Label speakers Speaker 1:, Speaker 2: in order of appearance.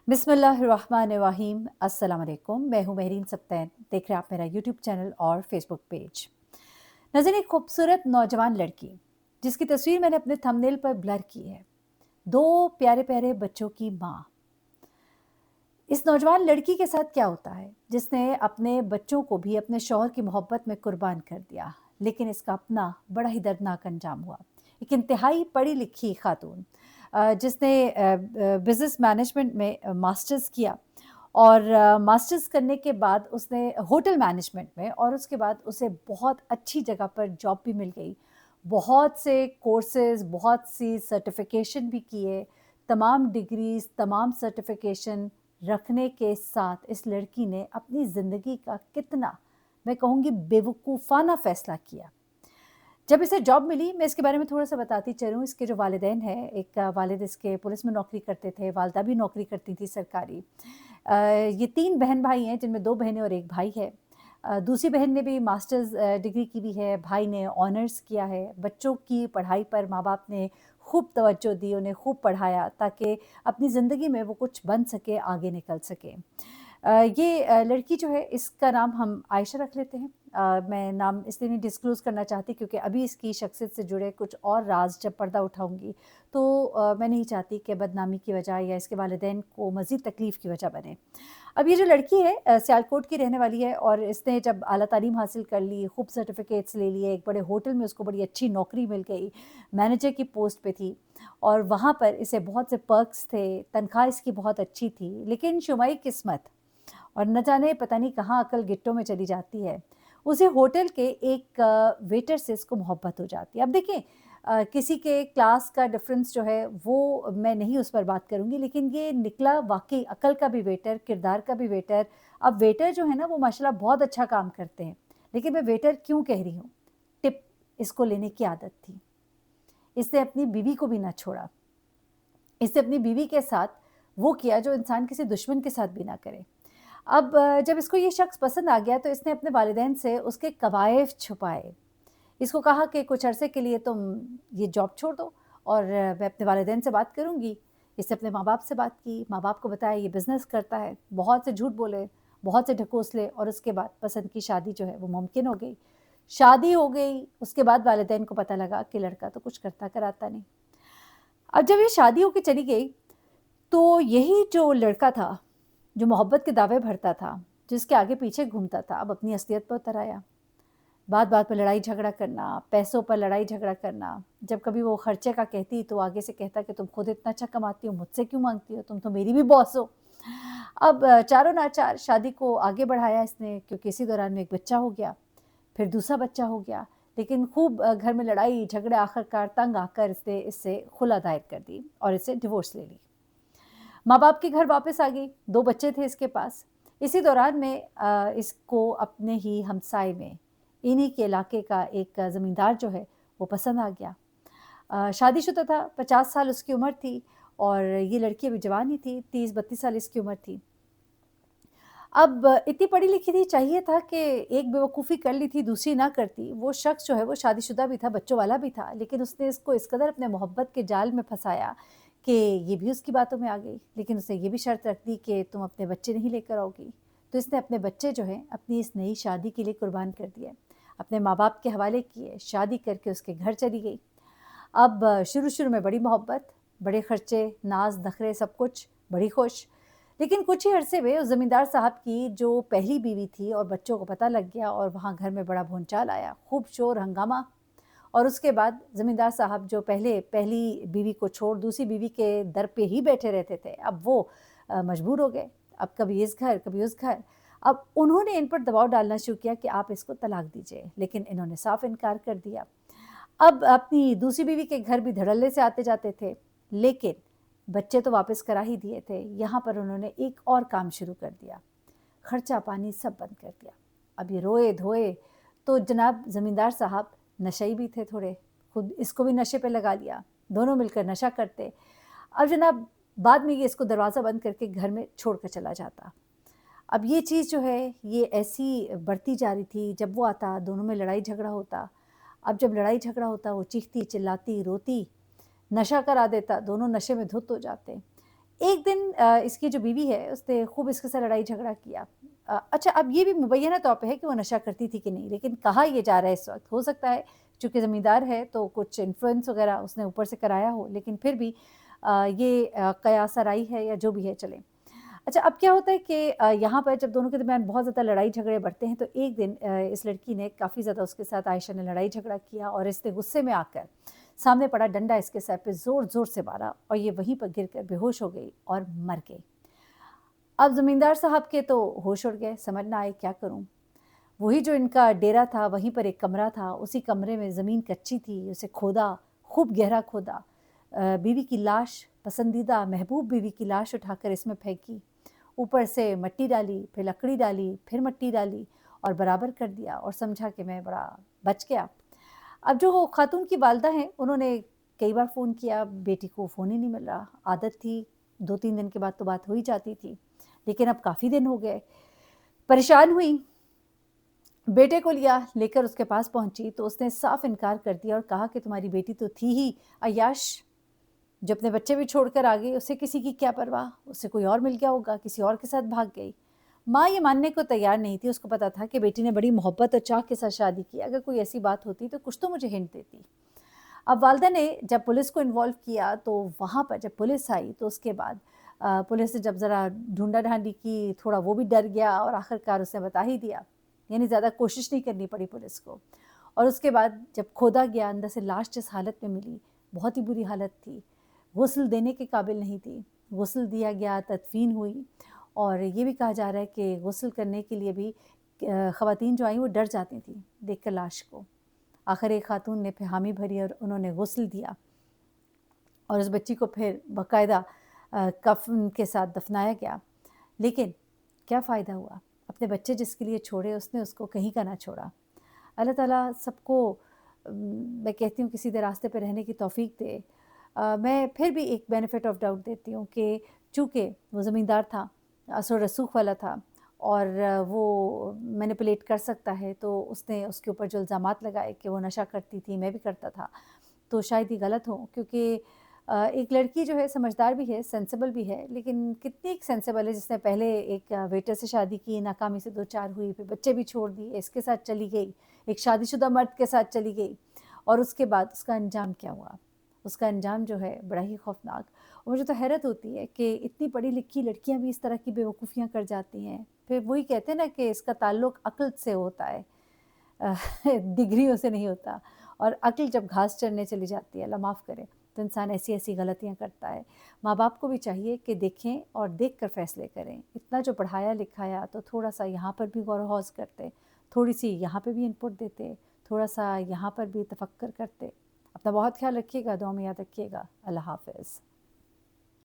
Speaker 1: बिस्मिल्लाहिर्रहमानिर्रहीम। अस्सलाम वालेकुम। मैं हूँ महरीन सब्तैन। देख रहे हैं आप मेरा यूट्यूब चैनल और फेसबुक पेज। नज़र एक खूबसूरत नौजवान लड़की जिसकी तस्वीर मैंने अपने थंबनेल पर ब्लर की है। दो प्यारे प्यारे बच्चों की माँ। इस नौजवान लड़की के साथ क्या होता है जिसने अपने बच्चों को भी अपने शौहर की मोहब्बत में कुर्बान कर दिया, लेकिन इसका अपना बड़ा ही दर्दनाक अंजाम हुआ। एक इंतहाई पढ़ी लिखी खातून जिसने बिजनेस मैनेजमेंट में मास्टर्स किया और मास्टर्स करने के बाद उसने होटल मैनेजमेंट में, और उसके बाद उसे बहुत अच्छी जगह पर जॉब भी मिल गई। बहुत से कोर्सेज, बहुत सी सर्टिफिकेशन भी किए। तमाम डिग्रीज, तमाम सर्टिफिकेशन रखने के साथ इस लड़की ने अपनी ज़िंदगी का कितना, मैं कहूँगी, बेवकूफ़ाना फ़ैसला किया। जब इसे जॉब मिली, मैं इसके बारे में थोड़ा-सा बताती चलूँ। इसके जो वालिदैन हैं, एक वालिद इसके पुलिस में नौकरी करते थे, वालिदा भी नौकरी करती थी सरकारी। ये 3 बहन-भाई हैं जिनमें 2 बहनें और 1 भाई है। दूसरी बहन ने भी मास्टर्स डिग्री की हुई है, भाई ने ऑनर्स किया है। बच्चों की पढ़ाई पर माँ-बाप ने खूब तवज्जो दी, उन्हें खूब पढ़ाया ताकि अपनी ज़िंदगी में वो कुछ बन सके, आगे निकल सके। ये लड़की जो है, इसका नाम हम आयशा रख लेते हैं। मैं नाम इसलिए नहीं डिस्क्लोज़ करना चाहती क्योंकि अभी इसकी शख्सियत से जुड़े कुछ और राज़ जब पर्दा उठाऊँगी तो मैं नहीं चाहती कि बदनामी की वजह या इसके वालिदैन को मज़ीद तकलीफ़ की वजह बने। अब ये जो लड़की है सियालकोट की रहने वाली है और इसने जब आला तालीम हासिल कर ली, खूब सर्टिफ़िकेट्स ले लिए, एक बड़े होटल में उसको बड़ी अच्छी नौकरी मिल गई, मैनेजर की पोस्ट पे थी और वहाँ पर इसे बहुत से पर्क्स थे, तनख्वाह इसकी बहुत अच्छी थी। लेकिन शुमाई किस्मत और न जाने पता नहीं कहाँ अकल गिट्टों में चली जाती है। उसे होटल के एक वेटर से इसको मोहब्बत हो जाती है। अब देखिए किसी के क्लास का डिफ़रेंस जो है वो मैं नहीं उस पर बात करूँगी, लेकिन ये निकला वाक़ई अकल का भी वेटर, किरदार का भी वेटर। अब वेटर जो है ना वो माशाल्लाह बहुत अच्छा काम करते हैं, लेकिन मैं वेटर क्यों कह रही हूँ? टिप इसको लेने की आदत थी। इसने अपनी बीवी को भी ना छोड़ा। इसने अपनी बीवी के साथ वो किया जो इंसान किसी दुश्मन के साथ भी ना करे। अब जब इसको ये शख्स पसंद आ गया तो इसने अपने वालिदैन से उसके कवायद छुपाए। इसको कहा कि कुछ अरसे के लिए तुम ये जॉब छोड़ दो और मैं अपने वालिदैन से बात करूँगी। इसने अपने माँ-बाप से बात की, माँ-बाप को बताया ये बिज़नेस करता है, बहुत से झूठ बोले, बहुत से ढकोसले और उसके बाद पसंद की शादी जो है वो मुमकिन हो गई। शादी हो गई, उसके बाद वालिदैन को पता लगा कि लड़का तो कुछ करता कराता नहीं। अब जब ये शादी होके चली गई, तो यही जो लड़का था, जो मोहब्बत के दावे भरता था, जिसके आगे-पीछे घूमता था, अब अपनी असलियत पर उतर आया। बात-बात पे लड़ाई झगड़ा करना, पैसों पर लड़ाई झगड़ा करना। जब कभी वो खर्चे का कहती तो आगे से कहता कि तुम खुद इतना अच्छा कमाती हो, मुझसे क्यों माँगती हो? तुम तो मेरी भी बॉस हो। अब चारों नाचार शादी को आगे बढ़ाया इसने क्योंकि इसी दौरान में एक बच्चा हो गया, फिर दूसरा बच्चा हो गया। लेकिन खूब घर में लड़ाई झगड़े, आखिरकार तंग आकर इसने इससे खुला दायर कर दी और इससे डिवोर्स ले ली। माँ-बाप के घर वापस आ गई, 2 बच्चे थे इसके पास। इसी दौरान में इसको अपने ही हमसाए में, इन्हीं के इलाके का एक ज़मींदार जो है, वो पसंद आ गया। शादीशुदा था, 50 साल उसकी उम्र थी और ये लड़की अभी जवान ही थी, 30-32 साल इसकी उम्र थी। अब इतनी पढ़ी-लिखी थी, चाहिए था कि एक बेवकूफ़ी कर ली थी, दूसरी ना करती। वो शख़्स जो है वो शादीशुदा भी था, बच्चों वाला भी था, लेकिन उसने इसको इस कदर अपने मोहब्बत के जाल में फँसाया कि ये भी उसकी बातों में आ गई। लेकिन उसने ये भी शर्त रख दी कि तुम अपने बच्चे नहीं लेकर आओगी। तो इसने अपने बच्चे जो हैं अपनी इस नई शादी के लिए कुर्बान कर दिए। अपने माँ-बाप के हवाले किए, शादी करके उसके घर चली गई। अब शुरू-शुरू में बड़ी मोहब्बत, बड़े खर्चे, नाज़, नखरे सब कुछ, बड़ी खुश। लेकिन कुछ ही अरसे में उस ज़मींदार साहब की जो पहली बीवी थी और बच्चों को पता लग गया और वहाँ घर में बड़ा भूचाल आया, खूब शोर-हंगामा। और उसके बाद ज़मींदार साहब जो पहले पहली बीवी को छोड़ दूसरी बीवी के दर पे ही बैठे रहते थे, अब वो मजबूर हो गए। अब कभी इस घर, कभी उस घर। अब उन्होंने इन पर दबाव डालना शुरू किया कि आप इसको तलाक दीजिए, लेकिन इन्होंने साफ इनकार कर दिया। अब अपनी दूसरी बीवी के घर भी धड़ल्ले से आते-जाते थे, लेकिन बच्चे तो वापस करा ही दिए थे। यहाँ पर उन्होंने एक और काम शुरू कर दिया, खर्चा-पानी सब बंद कर दिया। अब ये रोए-धोए तो जनाब ज़मींदार साहब नशई भी थे थोड़े, खुद इसको भी नशे पे लगा लिया, दोनों मिलकर नशा करते। अब जनाब बाद में ये इसको दरवाज़ा बंद करके घर में छोड़ कर चला जाता। अब ये चीज़ जो है, ये ऐसी बढ़ती जा रही थी, जब वो आता दोनों में लड़ाई झगड़ा होता। अब जब लड़ाई झगड़ा होता वो चीखती, चिल्लाती, रोती, नशा करा देता, दोनों नशे में धुत हो जाते। एक दिन इसकी जो बीवी है उसने खूब इसके साथ लड़ाई झगड़ा किया। अच्छा, अब ये भी मुबैना तौर पे है कि वो नशा करती थी कि नहीं, लेकिन कहा ये जा रहा है इस वक़्त, हो सकता है चूँकि ज़मींदार है तो कुछ इन्फ्लुएंस वग़ैरह उसने ऊपर से कराया हो, लेकिन फिर भी ये कयास आराई है या जो भी है चले। अच्छा, अब क्या होता है कि यहाँ पर जब दोनों के दरमियान बहुत ज़्यादा लड़ाई झगड़े बढ़ते हैं तो एक दिन इस लड़की ने काफ़ी ज़्यादा उसके साथ आयशा ने लड़ाई झगड़ा किया और इसने गुस्से में आकर सामने पड़ा डंडा इसके सर पे ज़ोर-ज़ोर से मारा और ये वहीं पर गिरकर बेहोश हो गई और मर गई। अब ज़मींदार साहब के तो होश उड़ गए, समझ ना आए क्या करूँ? वही जो इनका डेरा था, वहीं पर एक कमरा था, उसी कमरे में ज़मीन कच्ची थी, उसे खोदा, खूब गहरा खोदा। बीवी की लाश, पसंदीदा महबूब बीवी की लाश उठाकर इसमें फेंकी। ऊपर से मिट्टी डाली, फिर लकड़ी डाली, फिर मिट्टी डाली और बराबर कर दिया और समझा कि मैं बड़ा बच गया। अब जो खातून की वालिदा हैं, उन्होंने कई बार फ़ोन किया, बेटी को फ़ोन ही नहीं मिल रहा। आदत थी, 2-3 दिन के बाद तो बात हो ही जाती थी, लेकिन अब काफ़ी दिन हो गए। परेशान हुई, बेटे को लेकर उसके पास पहुँची तो उसने साफ इनकार कर दिया और कहा कि तुम्हारी बेटी तो थी ही अय्याश, जो अपने बच्चे भी छोड़कर आ गई, उसे किसी की क्या परवाह, उसे कोई और मिल गया होगा, किसी और के साथ भाग गई। माँ ये मानने को तैयार नहीं थी, उसको पता था कि बेटी ने बड़ी मोहब्बत और चाह के साथ शादी की, अगर कोई ऐसी बात होती तो कुछ तो मुझे हिंट देती। अब वालिदा ने जब पुलिस को इन्वॉल्व किया तो वहाँ पर जब पुलिस आई तो उसके बाद पुलिस ने जब ज़रा ढूँढा-ढाँडी की, थोड़ा वो भी डर गया और आखिरकार उसने बता ही दिया। यानी ज़्यादा कोशिश नहीं करनी पड़ी पुलिस को। और उसके बाद जब खोदा गया, अंदर से लाश जिस हालत में मिली, बहुत ही बुरी हालत थी। गुस्ल देने के काबिल नहीं थी। गुस्ल दिया गया, तदफ़ीन हुई और ये भी कहा जा रहा है कि गुस्ल करने के लिए भी ख़वातीन जो आईं वो डर जाती थीं देखकर लाश को। आखिर एक खातून ने फिर हामी भरी और उन्होंने गुस्ल दिया और उस बच्ची को फिर बाकायदा कफ़न के साथ दफ़नाया गया। लेकिन क्या फ़ायदा हुआ? अपने बच्चे जिसके लिए छोड़े उसने उसको कहीं का ना छोड़ा। अल्लाह ताला सबको मैं कहती हूँ कि सीधे रास्ते पे रहने की तौफ़ीक दे। मैं फिर भी एक बेनिफिट ऑफ डाउट देती हूँ कि चूँकि वो ज़मींदार था, असर रसूख़ वाला था और वो मैनिपुलेट कर सकता है, तो उसने उसके ऊपर जो इल्ज़ामात लगाए कि वो नशा करती थी, मैं भी करता था, तो शायद ये गलत हो क्योंकि एक लड़की जो है समझदार भी है, सेंसिबल भी है, लेकिन कितनी एक सेंसिबल है जिसने पहले एक वेटर से शादी की, नाकामी से 2-4 हुई, फिर बच्चे भी छोड़ दिए, इसके साथ चली गई, एक शादीशुदा मर्द के साथ चली गई और उसके बाद उसका अंजाम क्या हुआ? उसका अंजाम जो है बड़ा ही खौफ़नाक। और मुझे तो हैरत होती है कि इतनी पढ़ी-लिखी लड़कियाँ भी इस तरह की बेवकूफ़ियाँ कर जाती हैं। फिर वही कहते हैं ना कि इसका ताल्लुक अक्ल से होता है, अ, डिग्रियों से नहीं होता और अक्ल जब घास चरने चली जाती है, अल्लाह माफ़ करे, तो इंसान ऐसी-ऐसी गलतियाँ करता है। माँ-बाप को भी चाहिए कि देखें और देख कर फ़ैसले करें। इतना जो पढ़ाया-लिखाया तो थोड़ा-सा यहाँ पर भी गौर-व-हौस करते, थोड़ी-सी यहाँ पे भी इनपुट देते, थोड़ा-सा यहाँ पर भी तफक्कर करते। अपना बहुत ख़्याल रखिएगा, दुआ में याद रखिएगा। अल्लाह हाफ़िज़।